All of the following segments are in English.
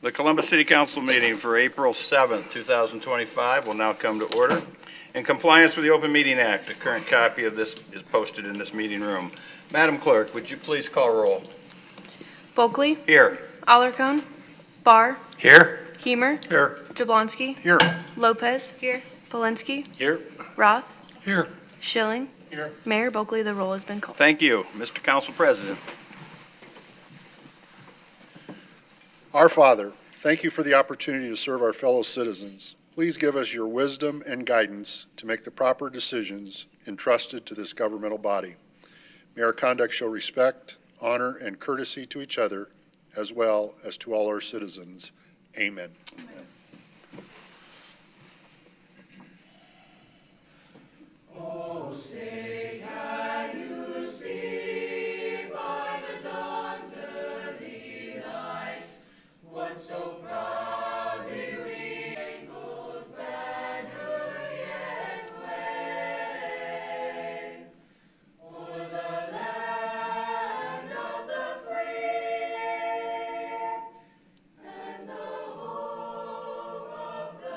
The Columbus City Council meeting for April 7th, 2025 will now come to order. In compliance with the Open Meeting Act, a current copy of this is posted in this meeting room. Madam Clerk, would you please call roll? Bulkley. Here. Alarcon. Barr. Here. Hemer. Here. Jablonski. Here. Lopez. Here. Polinsky. Here. Roth. Here. Schilling. Here. Mayor Bulkley, the roll has been called. Thank you. Mr. Council President. Our Father, thank you for the opportunity to serve our fellow citizens. Please give us your wisdom and guidance to make the proper decisions entrusted to this governmental body. May our conduct show respect, honor, and courtesy to each other, as well as to all our citizens. Amen. Oh, say can you see by the dawn's early light what so proudly we banner yet wave o'er the land of the free and the home of the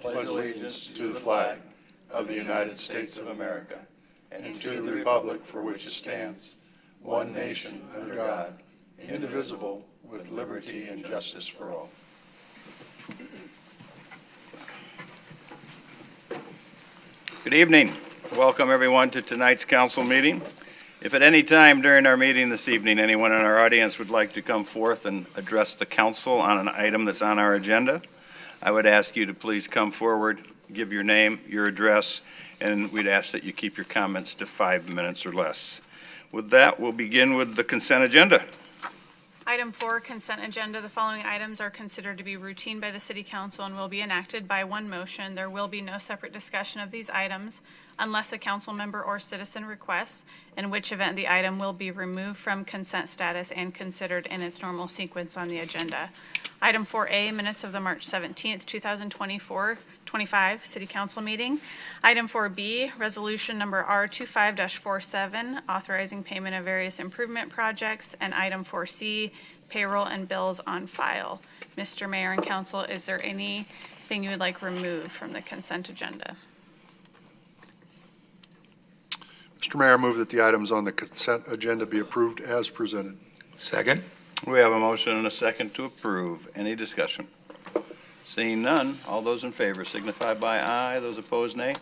Pledge allegiance to the flag of the United States of America and to the republic for which it stands, one nation under God, indivisible, with liberty and justice for all. Good evening. Welcome, everyone, to tonight's council meeting. If at any time during our meeting this evening, anyone in our audience would like to come forth and address the council on an item that's on our agenda, I would ask you to please come forward, give your name, your address, and we'd ask that you keep your comments to 5 minutes or less. With that, we'll begin with the consent agenda. Item 4, consent agenda. The following items are considered to be routine by the City Council and will be enacted by one motion. There will be no separate discussion of these items unless a council member or citizen requests, in which event the item will be removed from consent status and considered in its normal sequence on the agenda. Item 4A, minutes of the March 17th, 2024-25 City Council meeting. Item 4B, resolution number R25-47, authorizing payment of various improvement projects. And item 4C, payroll and bills on file. Mr. Mayor and Council, is there anything you would like removed from the consent agenda? Mr. Mayor, I move that the items on the consent agenda be approved as presented. Second. We have a motion and a second to approve. Any discussion? Seeing none, all those in favor signify by aye. Those opposed, nay.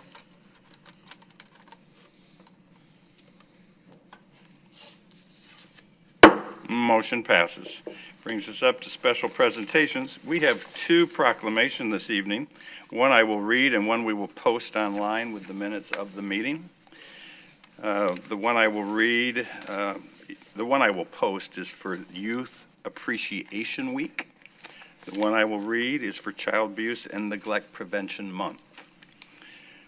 Motion passes. Brings us up to special presentations. We have two proclamations this evening. One I will read and one we will post online with the minutes of the meeting. The one I will post is for Youth Appreciation Week. The one I will read is for Child Abuse and Neglect Prevention Month.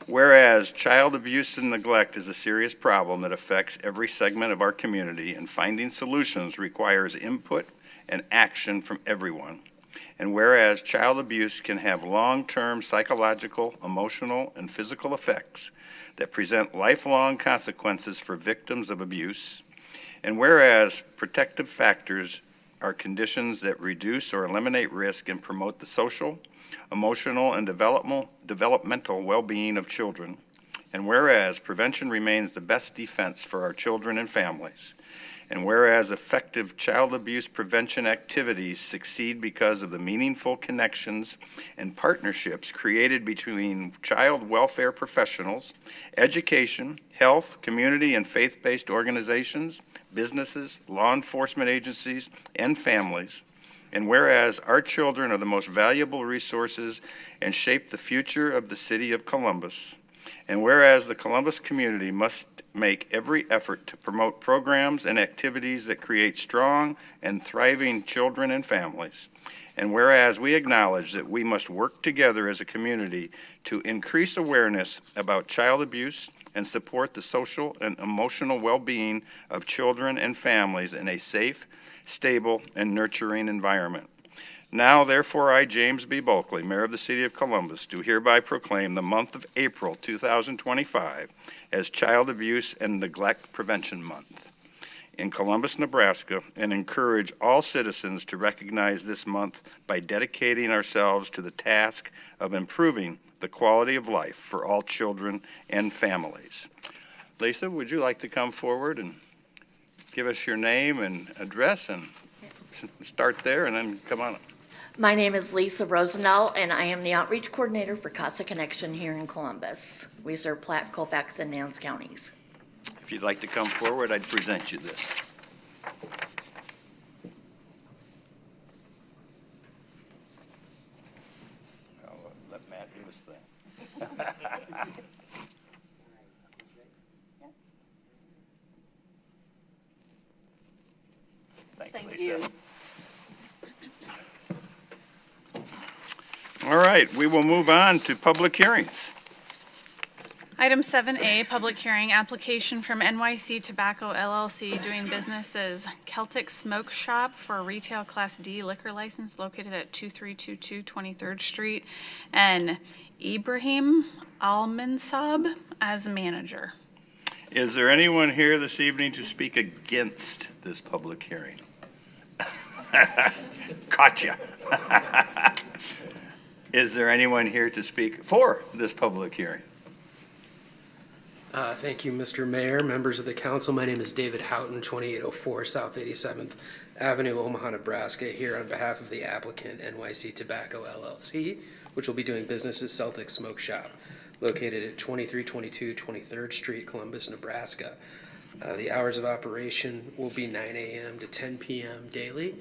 Whereas child abuse and neglect is a serious problem that affects every segment of our community, and finding solutions requires input and action from everyone. And whereas child abuse can have long-term psychological, emotional, and physical effects that present lifelong consequences for victims of abuse, and whereas protective factors are conditions that reduce or eliminate risk and promote the social, emotional, and developmental well-being of children, and whereas prevention remains the best defense for our children and families, and whereas effective child abuse prevention activities succeed because of the meaningful connections and partnerships created between child welfare professionals, education, health, community, and faith-based organizations, businesses, law enforcement agencies, and families. And whereas our children are the most valuable resources and shape the future of the city of Columbus. And whereas the Columbus community must make every effort to promote programs and activities that create strong and thriving children and families. And whereas we acknowledge that we must work together as a community to increase awareness about child abuse and support the social and emotional well-being of children and families in a safe, stable, and nurturing environment. Now, therefore, I, James B. Bulkley, Mayor of the City of Columbus, do hereby proclaim the month of April 2025 as Child Abuse and Neglect Prevention Month in Columbus, Nebraska, and encourage all citizens to recognize this month by dedicating ourselves to the task of improving the quality of life for all children and families. Lisa, would you like to come forward and give us your name and address and start there and then come on up? My name is Lisa Rosendahl, and I am the Outreach Coordinator for Casa Connection here in Columbus. We serve Platte, Colfax, and Nance counties. If you'd like to come forward, I'd present you this. I'll let Matt do his thing. Thank you. All right, we will move on to public hearings. Item 7A, public hearing, application from NYC Tobacco LLC doing business as Celtic Smoke Shop for a retail Class D liquor license located at 2322 23rd Street, and Ibrahim Almansab as manager. Is there anyone here this evening to speak against this public hearing? Gotcha. Is there anyone here to speak for this public hearing? Thank you, Mr. Mayor, members of the council. My name is David Houghton, 2804 South 87th Avenue, Omaha, Nebraska, here on behalf of the applicant NYC Tobacco LLC, which will be doing business as Celtic Smoke Shop, located at 2322 23rd Street, Columbus, Nebraska. The hours of operation will be 9 a.m. to 10 p.m. daily.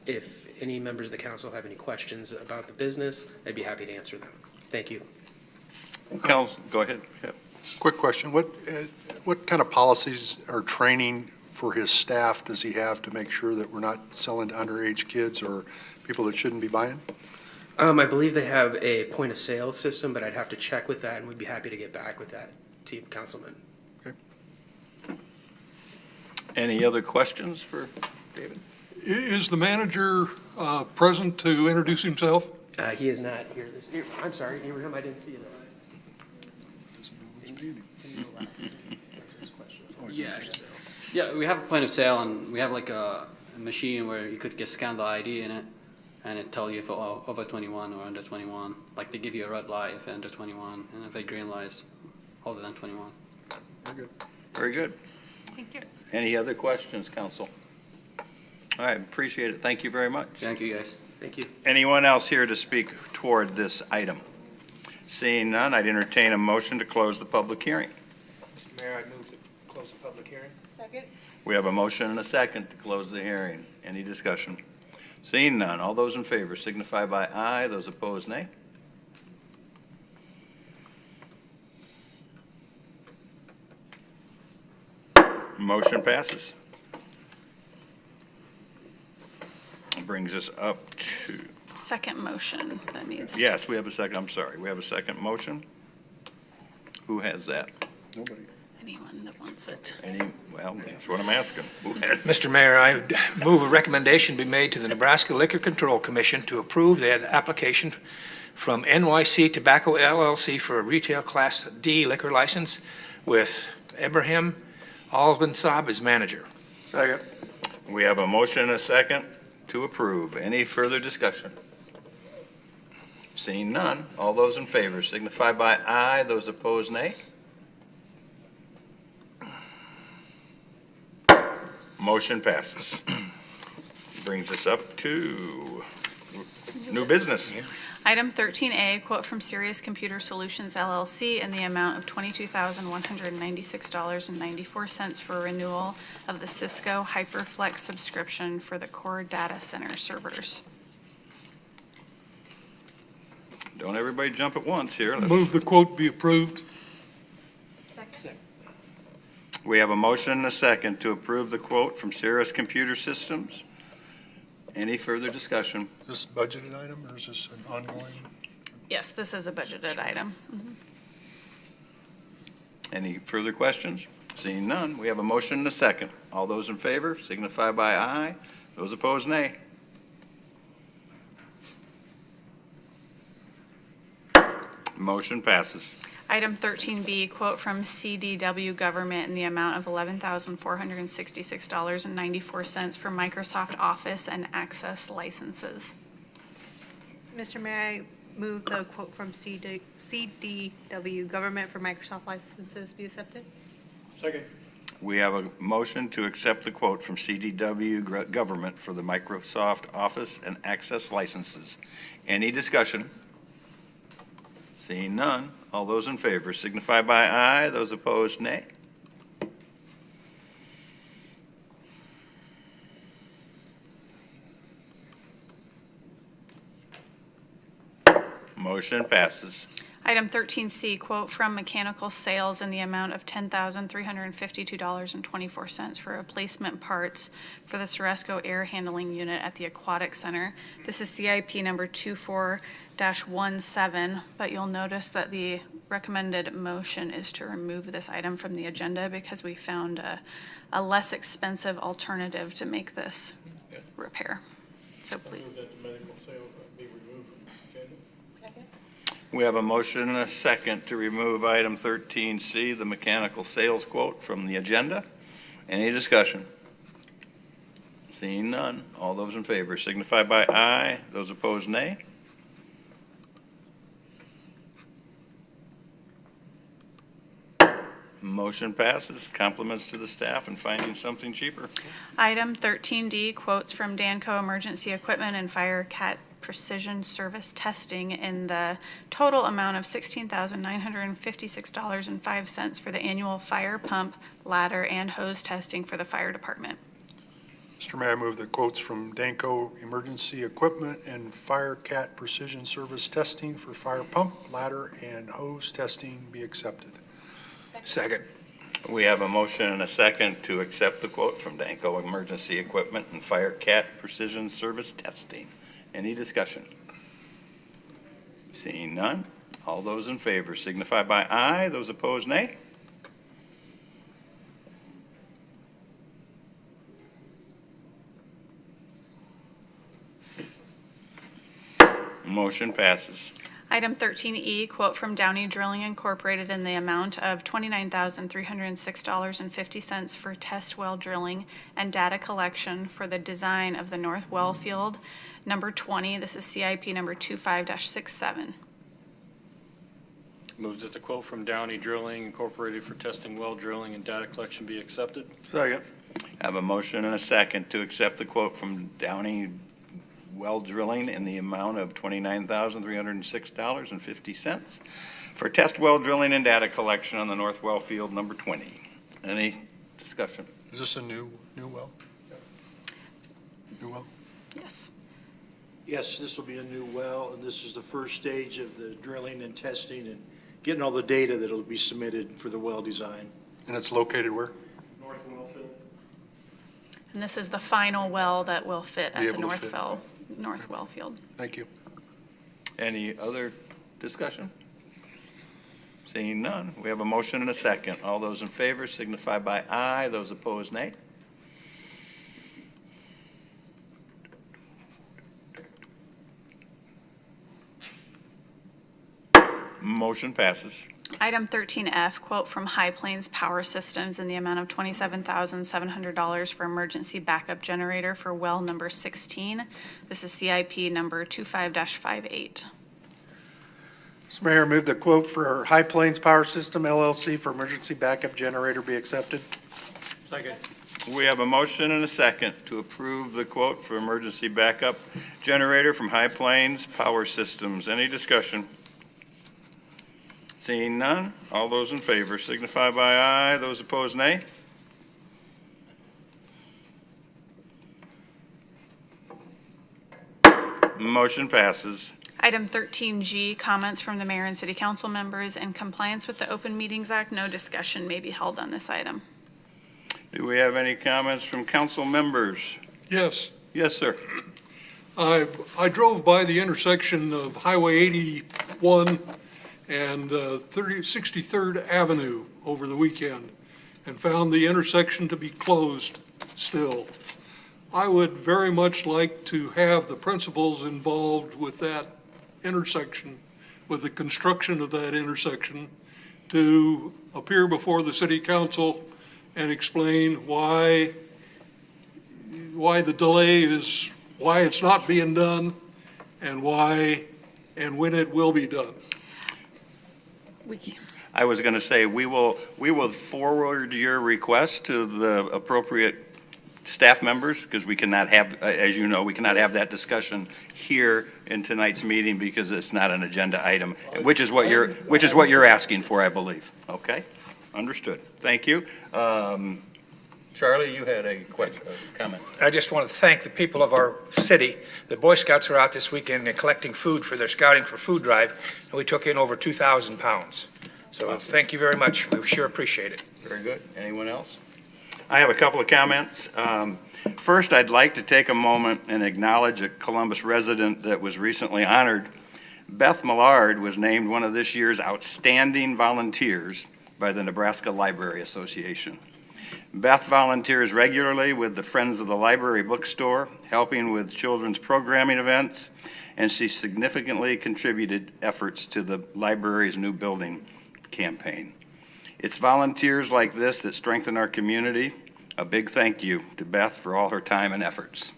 If any members of the council have any questions about the business, I'd be happy to answer them. Thank you. Council, go ahead. Yep. Quick question, what kind of policies or training for his staff does he have to make sure that we're not selling to underage kids or people that shouldn't be buying? I believe they have a point of sale system, but I'd have to check with that, and we'd be happy to get back with that to you, Councilman. Any other questions for David? Is the manager present to introduce himself? He is not here this, I'm sorry, Abraham, I didn't see that. Yeah, we have a point of sale, and we have like a machine where you could just scan the ID in it, and it tell you if you're over 21 or under 21. Like they give you a red light if you're under 21, and if a green light is older than 21. Very good. Thank you. Any other questions, council? All right, appreciate it. Thank you very much. Thank you, guys. Thank you. Anyone else here to speak toward this item? Seeing none, I'd entertain a motion to close the public hearing. Mr. Mayor, I move to close the public hearing. Second. We have a motion and a second to close the hearing. Any discussion? Seeing none, all those in favor signify by aye, those opposed nay. Motion passes. Brings us up to, Second motion that needs. yes, we have a second, I'm sorry, we have a second motion. Who has that? Nobody. Anyone that wants it. Well, that's what I'm asking. Who has it? Mr. Mayor, I would move a recommendation be made to the Nebraska Liquor Control Commission to approve the application from NYC Tobacco LLC for a retail Class D liquor license with Ibrahim Almansab as manager. Second. We have a motion and a second to approve. Any further discussion? Seeing none, all those in favor signify by aye, those opposed nay. Motion passes. Brings us up to new business. Item 13A, quote from Sirius Computer Solutions LLC in the amount of $22,196.94 for renewal of the Cisco HyperFlex subscription for the core data center servers. Don't everybody jump at once here. Let's- Move the quote be approved. We have a motion and a second to approve the quote from Sirius Computer Systems. Any further discussion? Is this a budgeted item or is this an ongoing? Yes, this is a budgeted item. Any further questions? Seeing none, we have a motion and a second. All those in favor signify by aye. Those opposed, nay. Motion passes. Item 13B, quote from CDW Government in the amount of $11,466.94 for Microsoft Office and Access licenses. Mr. Mayor, I move the quote from CDW Government for Microsoft licenses be accepted. Second. We have a motion to accept the quote from CDW Government for the Microsoft Office and Access licenses. Any discussion? Seeing none, all those in favor signify by aye. Those opposed, nay. Motion passes. Item 13C, quote from Mechanical Sales in the amount of $10,352.24 for replacement parts for the Ceresco Air Handling Unit at the Aquatic Center. This is CIP number 24-17, but you'll notice that the recommended motion is to remove this item from the agenda because we found a less expensive alternative to make this repair. So please. Move that the medical sales be removed from the agenda. Second. We have a motion and a second to remove item 13C, the mechanical sales quote, from the agenda. Any discussion? Seeing none, all those in favor signify by aye. Those opposed, nay. Motion passes. Compliments to the staff in finding something cheaper. Item 13D, quotes from Danco Emergency Equipment and Fire Cat Precision Service Testing in the total amount of $16,956.05 for the annual fire pump, ladder, and hose testing for the fire department. Mr. Mayor, I move the quotes from Danco Emergency Equipment and Fire Cat Precision Service Testing for fire pump, ladder, and hose testing be accepted. Second. We have a motion and a second to accept the quote from Danco Emergency Equipment and Fire Cat Precision Service Testing. Any discussion? Seeing none, all those in favor signify by aye. Those opposed, nay. Motion passes. Item 13E, quote from Downey Drilling Incorporated in the amount of $29,306.50 for test well drilling and data collection for the design of the North Well Field, number 20. This is CIP number 25-67. Move that the quote from Downey Drilling Incorporated for testing well drilling and data collection be accepted. Second. I have a motion and a second to accept the quote from Downey Well Drilling in the amount of $29,306.50 for test well drilling and data collection on the North Well Field, number 20. Any discussion? Is this a new well? New well? Yes. Yes, this will be a new well, and this is the first stage of the drilling and testing and getting all the data that will be submitted for the well design. And it's located where? North Wellfield. And this is the final well that will fit Be at the able to fit. North Well Field. Thank you. Any other discussion? Seeing none, we have a motion and a second. All those in favor signify by aye. Those opposed, nay. Motion passes. Item 13F, quote from High Plains Power Systems in the amount of $27,700 for emergency backup generator for well number 16. This is CIP number 25-58. Mr. Mayor, move the quote for High Plains Power System LLC for emergency backup generator be accepted. Second. We have a motion and a second to approve the quote for emergency backup generator from High Plains Power Systems. Any discussion? Seeing none, all those in favor signify by aye. Those opposed, nay. Motion passes. Item 13G, comments from the mayor and city council members. In compliance with the Open Meetings Act, no discussion may be held on this item. Do we have any comments from council members? Yes. Yes, sir. I drove by the intersection of Highway 81 and 63rd Avenue over the weekend and found the intersection to be closed still. I would very much like to have the principals involved with that intersection with the construction of that intersection to appear before the city council and explain why the delay is, why it's not being done, and why and when it will be done. I was going to say, we will forward your request to the appropriate staff members, because we cannot have, as you know, we cannot have that discussion here in tonight's meeting because it's not an agenda item, which is what you're asking for, I believe. Okay? Understood. Thank you. Charlie, you had a question, a comment. I just want to thank the people of our city. The Boy Scouts are out this weekend and collecting food for their Scouting for Food drive, and we took in over 2,000 pounds. So thank you very much. We sure appreciate it. Very good. Anyone else? I have a couple of comments. First, I'd like to take a moment and acknowledge a Columbus resident that was recently honored. Beth Millard was named one of this year's outstanding volunteers by the Nebraska Library Association. Beth volunteers regularly with the Friends of the Library bookstore, helping with children's programming events, and she significantly contributed efforts to the library's new building campaign. It's volunteers like this that strengthen our community. A big thank you to Beth for all her time and efforts.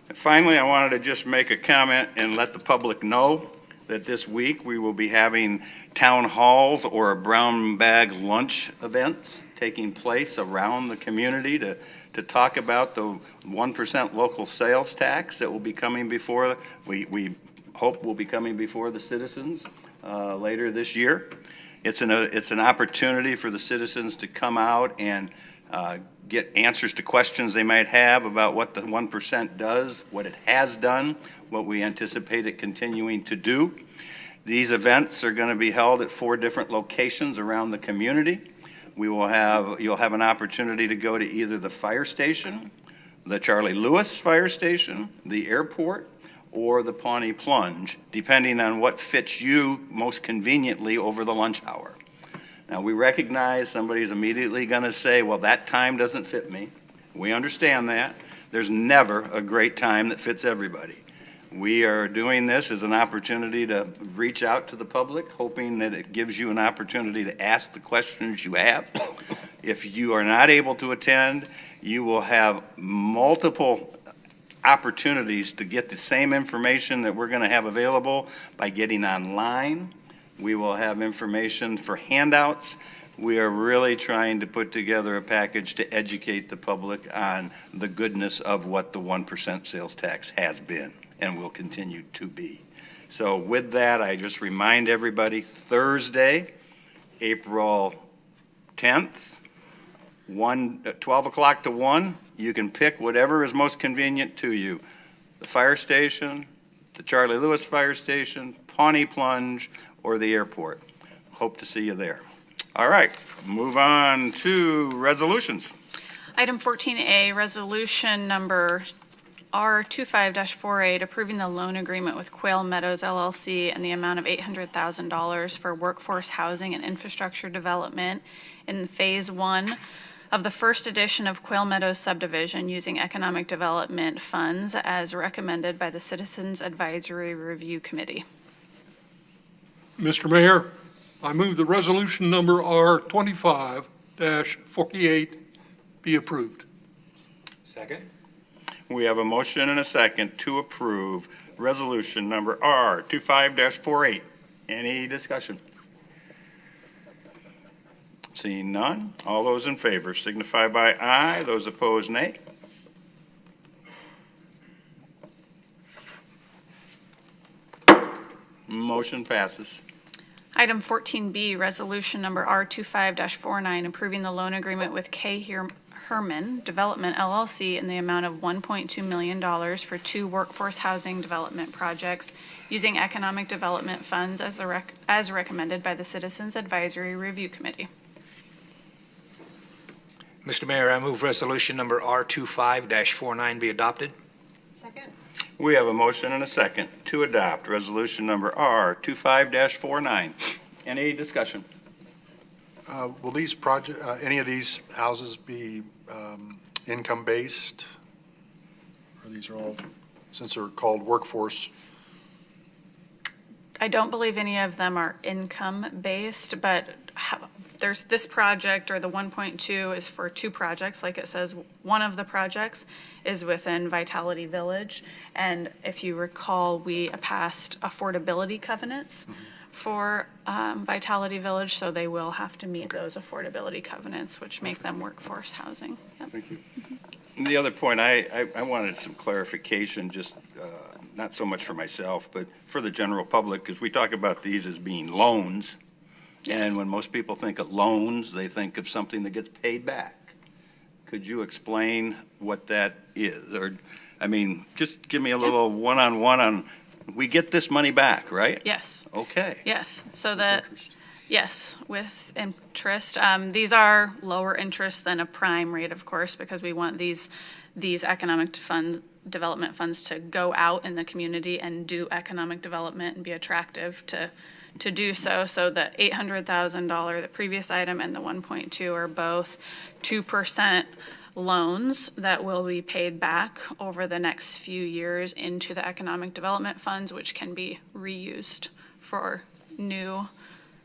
And finally, I wanted to just make a comment and let the public know that this week we will be having town halls or brown bag lunch events taking place around the community to talk about the 1% local sales tax that will be coming before, we hope will be coming before the citizens later this year. It's an opportunity for the citizens to come out and get answers to questions they might have about what the 1% does, what it has done, what we anticipate it continuing to do. These events are going to be held at 4 different locations around the community. You'll have an opportunity to go to either the fire station, the Charlie Lewis Fire Station, the airport, or the Pawnee Plunge, depending on what fits you most conveniently over the lunch hour. Now, we recognize somebody's immediately going to say, well, that time doesn't fit me. We understand that. There's never a great time that fits everybody. We are doing this as an opportunity to reach out to the public, hoping that it gives you an opportunity to ask the questions you have. If you are not able to attend, you will have multiple opportunities to get the same information that we're going to have available by getting online. We will have information for handouts. We are really trying to put together a package to educate the public on the goodness of what the 1% sales tax has been and will continue to be. So with that, I just remind everybody, Thursday, April 10th, 12 o'clock to 1, you can pick whatever is most convenient to you. The fire station, the Charlie Lewis Fire Station, Pawnee Plunge, or the airport. Hope to see you there. All right, move on to resolutions. Item 14A, resolution number R25-48, approving the loan agreement with Quail Meadows LLC and the amount of $800,000 for workforce housing and infrastructure development in Phase 1 of the first edition of Quail Meadows subdivision using economic development funds as recommended by the Citizens Advisory Review Committee. Mr. Mayor, I move the resolution number R25-48 be approved. Second. We have a motion and a second to approve resolution number R25-48. Any discussion? Seeing none, all those in favor signify by aye. Those opposed, nay. Motion passes. Item 14B, resolution number R25-49, approving the loan agreement with K. Herman Development LLC in the amount of $1.2 million for 2 workforce housing development projects using economic development funds as recommended by the Citizens Advisory Review Committee. Mr. Mayor, I move resolution number R25-49 be adopted. Second? We have a motion and a second to adopt resolution number R25-49. Any discussion? Will these any of these houses be income-based? Or these are all, since they're called workforce? I don't believe any of them are income-based, but there's this project, or the 1.2 is for two projects, like it says. One of the projects is within Vitality Village, and if you recall, we passed affordability covenants for Vitality Village, so they will have to meet those affordability covenants, which make them workforce housing. Yep. Thank you. The other point, I wanted some clarification, just not so much for myself, but for the general public, because we talk about these as being loans. Yes. And when most people think of loans, they think of something that gets paid back. Could you explain what that is? Or, I mean, just give me a little one-on-one on, we get this money back, right? Yes. Okay. Yes, so that, yes, with interest. These are lower interest than a prime rate, of course, because we want these economic development funds to go out in the community and do economic development and be attractive to do so. So the $800,000, the previous item, and the 1.2 are both 2% loans that will be paid back over the next few years into the economic development funds, which can be reused for new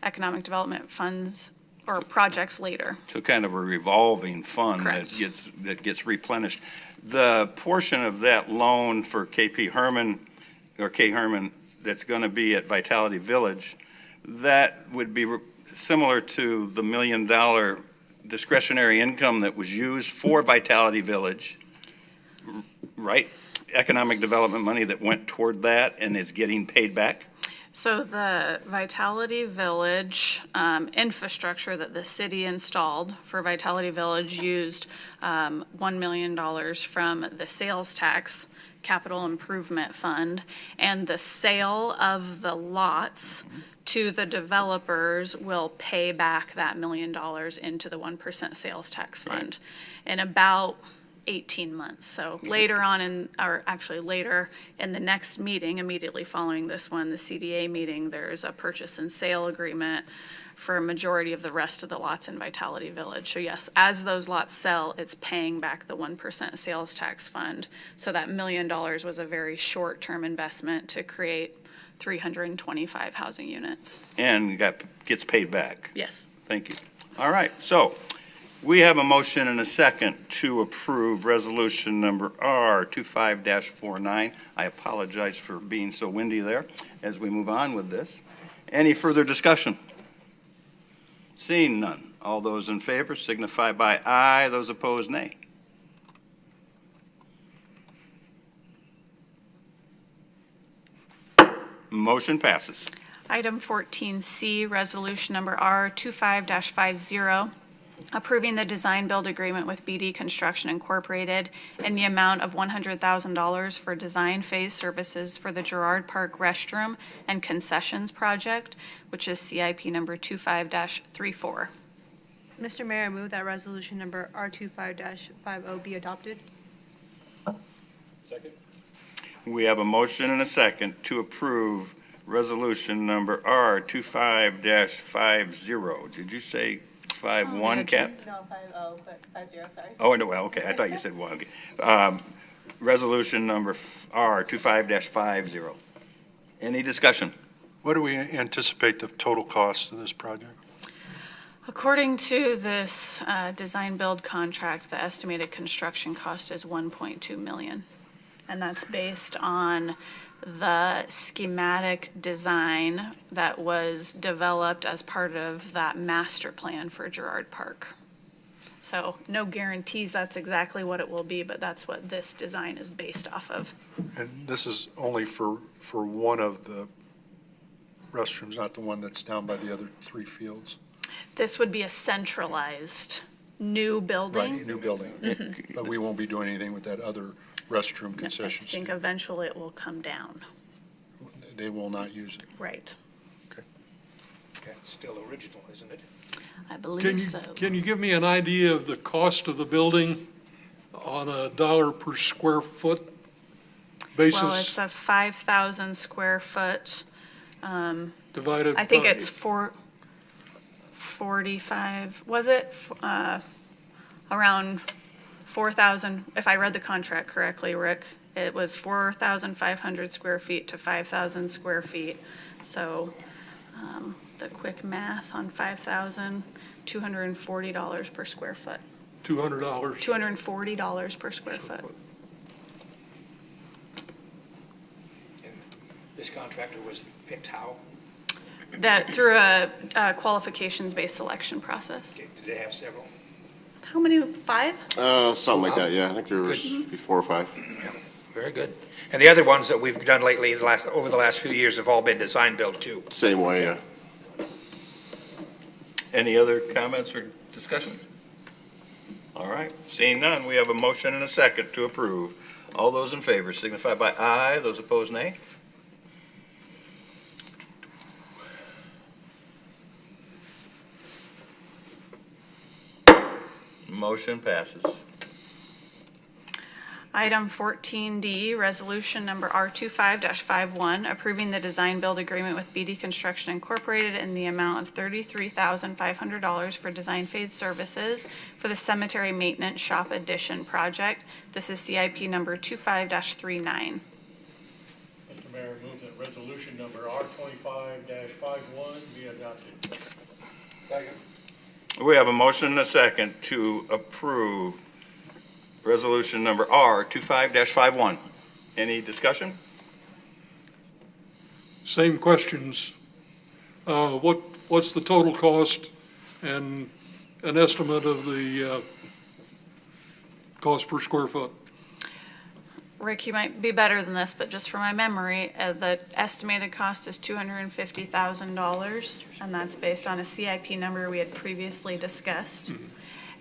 economic development funds or projects later. So kind of a revolving fund Correct. that gets replenished. The portion of that loan for KP Herman, or K Herman, that's going to be at Vitality Village, that would be similar to the $1 million discretionary income that was used for Vitality Village, right? Economic development money that went toward that and is getting paid back? So the Vitality Village infrastructure that the city installed for Vitality Village used $1 million from the sales tax capital improvement fund, and the sale of the lots to the developers will pay back that $1 million into the 1% sales tax fund in about 18 months. So later on later in the next meeting, immediately following this one, the CDA meeting, there's a purchase and sale agreement for a majority of the rest of the lots in Vitality Village. So yes, as those lots sell, it's paying back the 1% sales tax fund. So that $1 million was a very short-term investment to create 325 housing units. And gets paid back? Yes. Thank you. All right, so we have a motion and a second to approve resolution number R25-49. I apologize for being so windy there as we move on with this. Any further discussion? Seeing none. All those in favor signify by aye. Those opposed, nay. Motion passes. Item 14C, resolution number R25-50, approving the design-build agreement with BD Construction Incorporated in the amount of $100,000 for design phase services for the Girard Park restroom and concessions project, which is CIP number 25-34. Mr. Mayor, I move that resolution number R25-50 be adopted. Second? We have a motion and a second to approve resolution number R25-50. Did you say 51, Cap? No, 50, but 50, sorry. Oh, no, well, okay, I thought you said 1. Okay. Resolution number R25-50. Any discussion? What do we anticipate the total cost of this project? According to this design-build contract, the estimated construction cost is $1.2 million. And that's based on the schematic design that was developed as part of that master plan for Girard Park. So no guarantees that's exactly what it will be, but that's what this design is based off of. And this is only for one of the restrooms, not the one that's down by the other 3 fields? This would be a centralized new building. Right, new building. Mhm. But we won't be doing anything with that other restroom I concession think stand. eventually it will come down. They will not use it. Right. It's still original, isn't it? I believe so. Can you give me an idea of the cost of the building on a dollar per square foot basis? Well, it's a 5,000 square foot, Divided I think by- it's 45, was it? Around 4,000, if I read the contract correctly, Rick, it was 4,500 square feet to 5,000 square feet So the quick math on $5,240 per square foot, $200. $240 per square foot. And this contractor was picked how? That through a qualifications-based selection process. Did they have several? How many, 5? Something like that, yeah. I think there was Good. 4 or 5. Very good. And the other ones that we've done lately, over the last few years, have all been design build too. Same way, yeah. Any other comments or discussion? All right, seeing none, we have a motion and a second to approve. All those in favor signify by aye, those opposed nay. Motion passes. Item 14D, resolution number R25-51, approving the design build agreement with BD Construction Incorporated in the amount of $33,500 for design phase services for the cemetery maintenance shop addition project. This is CIP number 25-39. Mr. Mayor, move that resolution number R25-51 be adopted. Second. We have a motion and a second to approve resolution number R25-51. Any discussion? Same questions. What's the total cost and an estimate of the cost per square foot? Rick, you might be better than this, but just from my memory, the estimated cost is $250,000, and that's based on a CIP number we had previously discussed.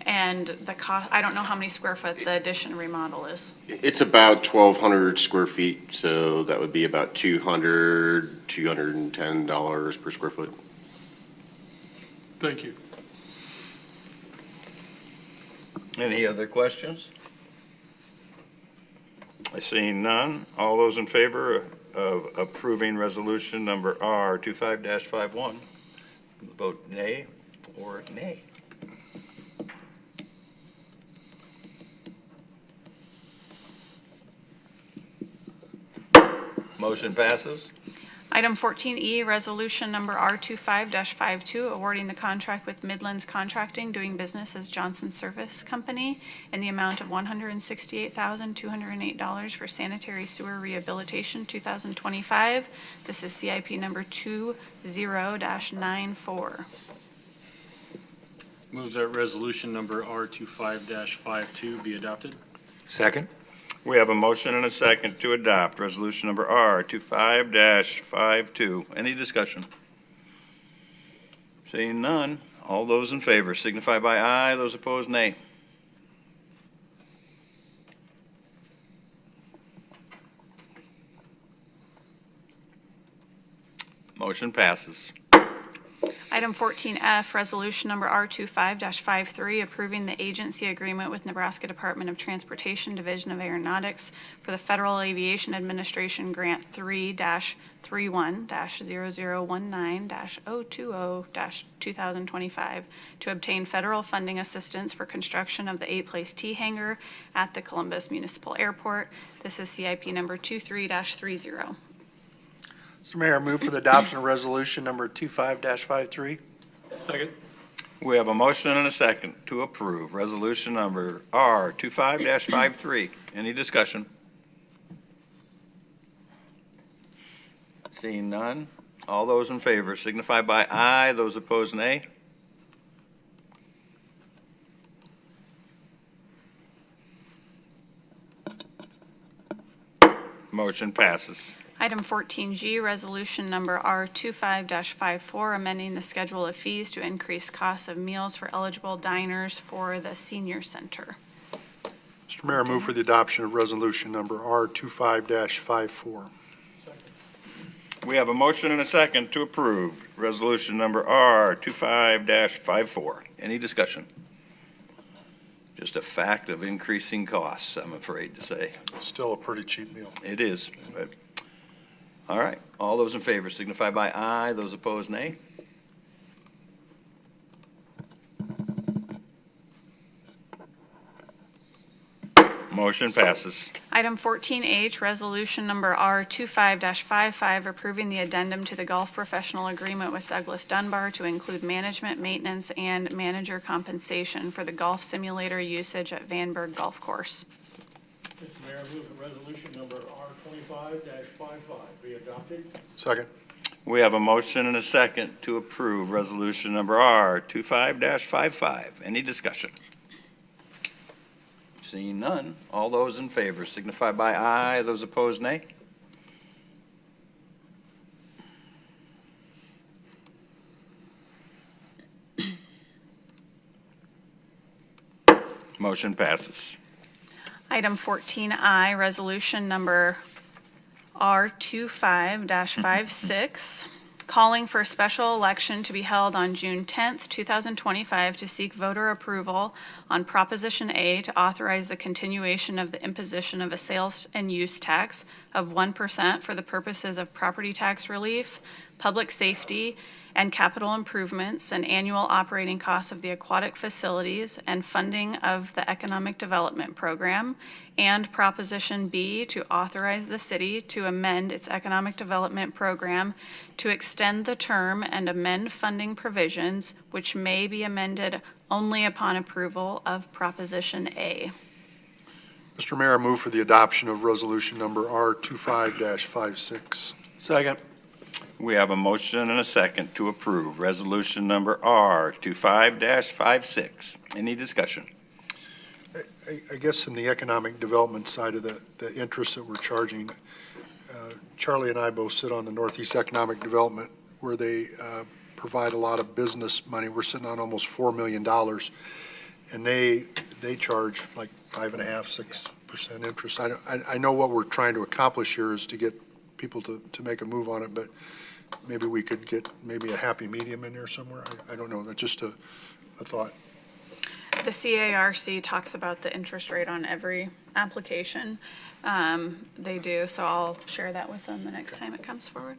And the cost, I don't know how many square foot the addition remodel is. It's about 1,200 square feet, so that would be about $210 per square foot. Thank you. Any other questions? I see none. All those in favor of approving resolution number R25-51, vote nay or nay. Motion passes. Item 14E, resolution number R25-52, awarding the contract with Midlands Contracting, doing business as Johnson Service Company, in the amount of $168,208 for sanitary sewer rehabilitation 2025. This is CIP number 20-94. Move that resolution number R25-52 be adopted. Second? We have a motion and a second to adopt resolution number R25-52. Any discussion? Seeing none, all those in favor signify by aye, those opposed nay. Motion passes. Item 14F, resolution number R25-53, approving the agency agreement with Nebraska Department of Transportation, Division of Aeronautics for the Federal Aviation Administration Grant 3-31-0019-020-2025 to obtain federal funding assistance for construction of the 8-place T hangar at the Columbus Municipal Airport. This is CIP number 23-30. Mr. Mayor, move for the adoption of resolution number 25-53. Second. We have a motion and a second to approve resolution number R25-53. Any discussion? Seeing none, all those in favor signify by aye, those opposed nay. Motion passes. Item 14G, resolution number R25-54, amending the schedule of fees to increase costs of meals for eligible diners for the senior center. Mr. Mayor, move for the adoption of resolution number R25-54. We have a motion and a second to approve resolution number R25-54. Any discussion? Just a fact of increasing costs, I'm afraid to say. Still a pretty cheap meal. It is, but, all right. All those in favor signify by aye, those opposed nay. Motion passes. Item 14H, resolution number R25-55, approving the addendum to the golf professional agreement with Douglas Dunbar to include management, maintenance, and manager compensation for the golf simulator usage at Vanberg Golf Course. Mr. Mayor, I move that resolution number R25-55 be adopted. Second. We have a motion and a second to approve resolution number R25-55. Any discussion? Seeing none, all those in favor signify by aye, those opposed nay. Motion passes. Item 14I, resolution number R25-56, calling for a special election to be held on June 10th, 2025 to seek voter approval on Proposition A to authorize the continuation of the imposition of a sales and use tax of 1% for the purposes of property tax relief, public safety, and capital improvements and annual operating costs of the aquatic facilities and funding of the economic development program, and Proposition B to authorize the city to amend its economic development program to extend the term and amend funding provisions, which may be amended only upon approval of Proposition A. Mr. Mayor, I move for the adoption of resolution number R25-56. Second. We have a motion and a second to approve resolution number R25-56. Any discussion? I guess in the economic development side of the interest that we're charging, Charlie and I both sit on the Northeast Economic Development where they provide a lot of business money. We're sitting on almost $4 million. And they charge like 5.5–6% interest. I know what we're trying to accomplish here is to get people to make a move on it, but maybe we could get maybe a happy medium in there somewhere. I don't know. That's just a thought. The CARC talks about the interest rate on every application. They do, so I'll share that with them the next time it comes forward.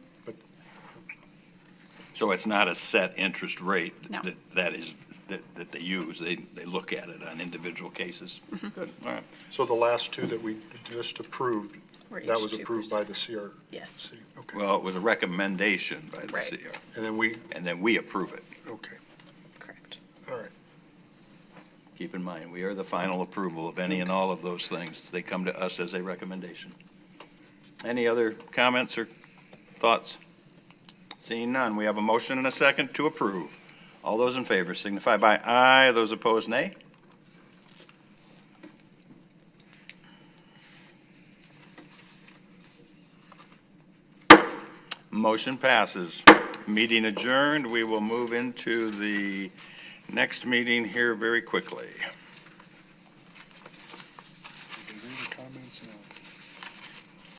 So it's not a set interest rate No. that they use. They look at it on individual cases. Good, all right. So the last two that we just approved, We're that each was 2%. approved by the CRC? Yes. Okay. Well, it was a recommendation by the Right. CR, And then we, and then we approve it. okay, Correct. all right. Keep in mind, we are the final approval of any and all of those things. They come to us as a recommendation. Any other comments or thoughts? Seeing none, we have a motion and a second to approve. All those in favor signify by aye, those opposed nay. Motion passes. Meeting adjourned. We will move into the next meeting here very quickly.